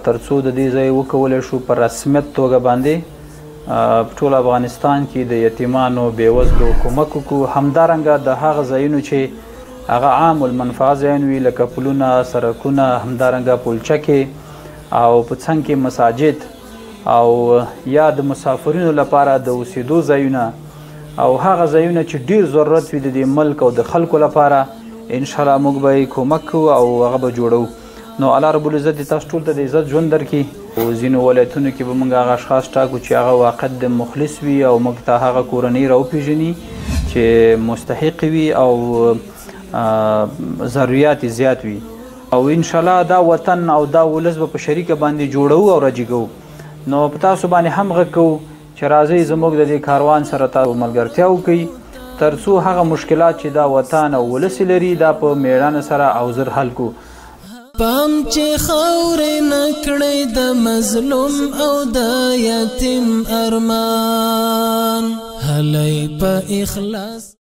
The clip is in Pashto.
ترڅو د دې ځای وکولی شو په رسمیت توګه باندې په ټول افغانستان کې د یتیمانو بېوزلو کومک وکړو. همدارنګه د هغه ځایونو چې هغه عام المنفعه ځایونه وي لکه پلونه، سړکونه، همدارنګه پلچکې او په څنګ کې مساجد او یا د مسافرینو لپاره د اوسېدو ځایونه او هغه ځایونه چې ډیر ضرورت وي د دې ملک او د خلکو لپاره انشاءالله موږ به یې کومک کوو او هغه به جوړو. نو الله رب العزت دې تاسو ټول ته د عزت ژوند درکړي. او ځینو ولایتونو کې به موږ هغه اشخاص ټاکو چې هغه واقعا د مخلص وي او موږ ته هغه کورنۍ راوپېژني چې مستحق وي او ضرورت یې زیات وي. او انشاءالله دا وطن او دا ولس به په شریکه باندې جوړو او راجګو. نو په تاسو باندې هم غږ کوو چې راځئ زموږ د دې کاروان سره تاسو ملګرتیا وکړئ تر څو هغه مشکلات چې دا وطن او ولس لري دا په میړانه سره او زر حل کړو. پام چې خاورې نه کړئ د مظلوم او د یتیم ارمان هلی په اخلاص